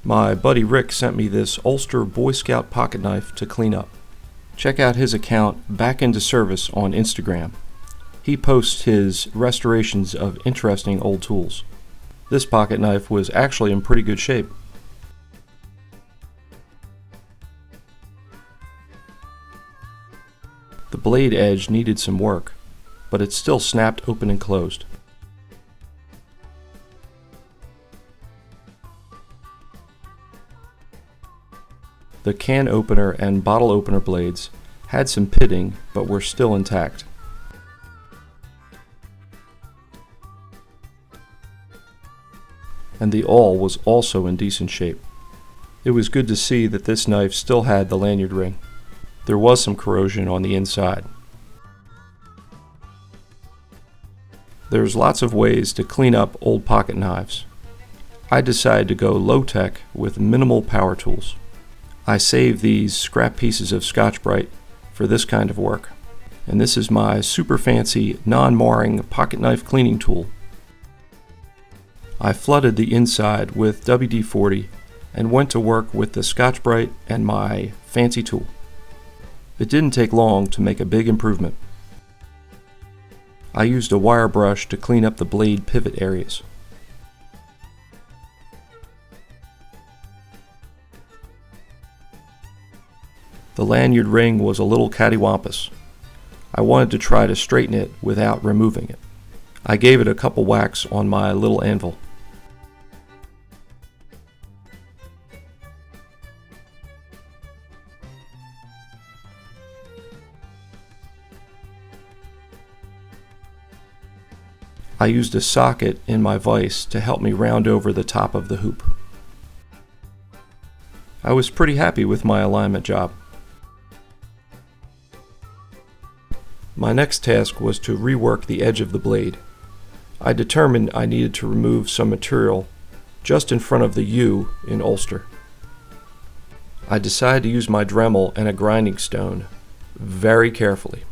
My buddy Rick sent me this Ulster Boy Scout pocket knife to clean up. Check out his account, Back Into Service, on Instagram. He posts his restorations of interesting old tools. This pocket knife was actually in pretty good shape. The blade edge needed some work, but it still snapped open and closed. The can opener and bottle opener blades had some pitting, but were still intact. And the awl was also in decent shape. It was good to see that this knife still had the lanyard ring. There was some corrosion on the inside. There's lots of ways to clean up old pocket knives. I decided to go low-tech with minimal power tools. I saved these scrap pieces of Scotch-Brite for this kind of work. And this is my super fancy non-marring pocket knife cleaning tool. I flooded the inside with WD-40 and went to work with the Scotch-Brite and my fancy tool. It didn't take long to make a big improvement. I used a wire brush to clean up the blade pivot areas. The lanyard ring was a little cattywampus. I wanted to try to straighten it without removing it. I gave it a couple whacks on my little anvil. I used a socket in my vise to help me round over the top of the hoop. I was pretty happy with my alignment job. My next task was to rework the edge of the blade. I determined I needed to remove some material just in front of the U in Ulster. I decided to use my Dremel and a grinding stone very carefully.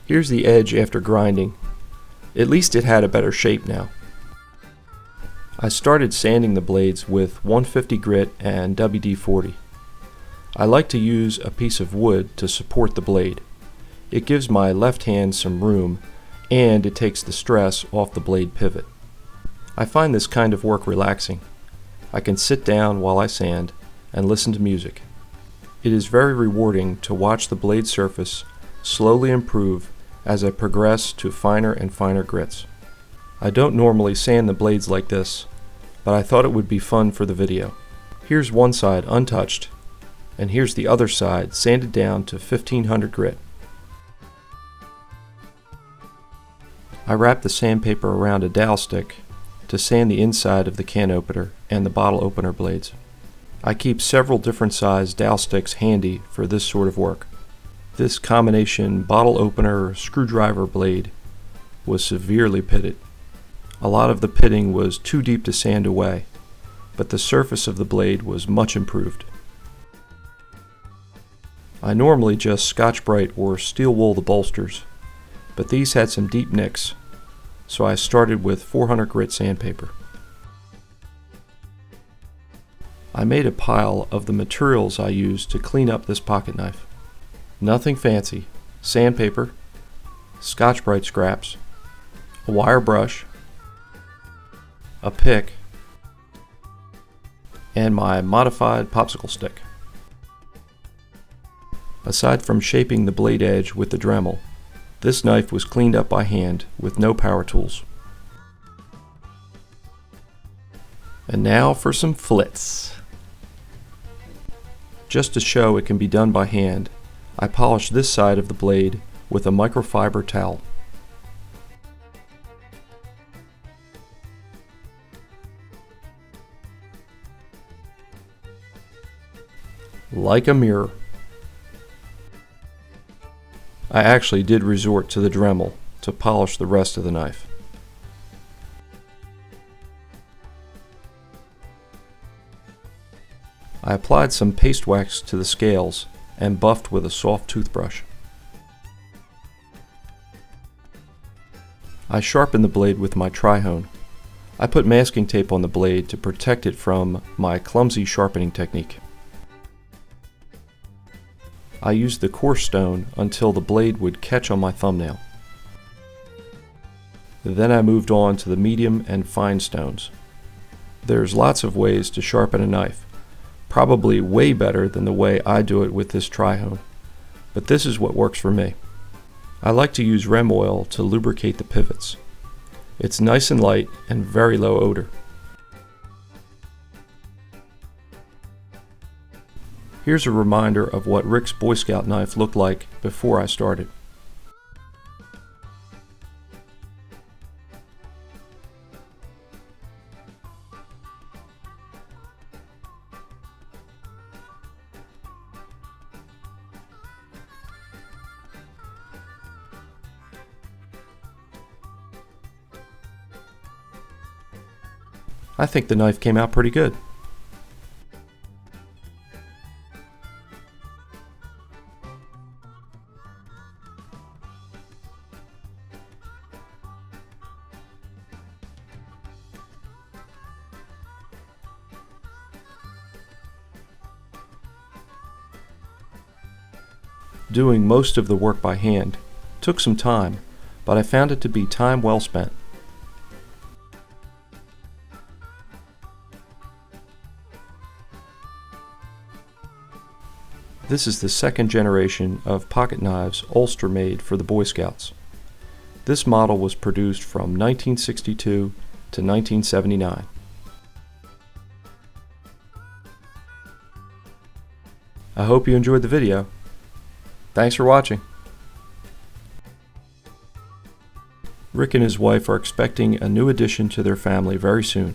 Here's the edge after grinding. At least it had a better shape now. I started sanding the blades with 150 grit and WD-40. I like to use a piece of wood to support the blade. It gives my left hand some room and it takes the stress off the blade pivot. I find this kind of work relaxing. I can sit down while I sand and listen to music. It is very rewarding to watch the blade surface slowly improve as I progress to finer and finer grits. I don't normally sand the blades like this, but I thought it would be fun for the video. Here's one side untouched, and here's the other side sanded down to 1500 grit. I wrapped the sandpaper around a dowel stick to sand the inside of the can opener and the bottle opener blades. I keep several different size dowel sticks handy for this sort of work. This combination bottle opener screwdriver blade was severely pitted. A lot of the pitting was too deep to sand away, but the surface of the blade was much improved. I normally just Scotch-Brite or steel wool the bolsters, but these had some deep nicks, so I started with 400 grit sandpaper. I made a pile of the materials I used to clean up this pocket knife. Nothing fancy. Sandpaper, Scotch-Brite scraps, a wire brush, a pick, and my modified popsicle stick. Aside from shaping the blade edge with the Dremel, this knife was cleaned up by hand with no power tools. And now for some flits. Just to show it can be done by hand, I polished this side of the blade with a microfiber towel. Like a mirror. I actually did resort to the Dremel to polish the rest of the knife. I applied some paste wax to the scales and buffed with a soft toothbrush. I sharpen the blade with my tri-hone. I put masking tape on the blade to protect it from my clumsy sharpening technique. I used the coarse stone until the blade would catch on my thumbnail. Then I moved on to the medium and fine stones. There's lots of ways to sharpen a knife, probably way better than the way I do it with this tri-hone, but this is what works for me. I like to use rem oil to lubricate the pivots. It's nice and light and very low odor. Here's a reminder of what Rick's Boy Scout knife looked like before I started. I think the knife came out pretty good. Doing most of the work by hand took some time, but I found it to be time well spent. This is the second generation of pocket knives Ulster made for the Boy Scouts. This model was produced from 1962 to 1979. I hope you enjoyed the video. Thanks for watching. Rick and his wife are expecting a new addition to their family very soon.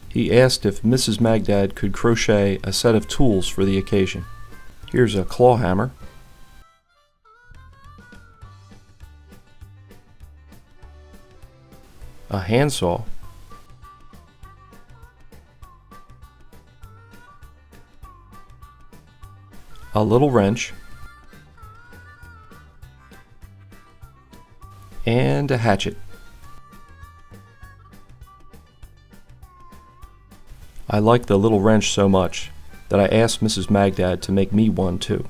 He asked if Mrs. Magdad could crochet a set of tools for the occasion. Here's a claw hammer, a handsaw, a little wrench, and a hatchet. I like the little wrench so much that I asked Mrs. Magdad to make me one too.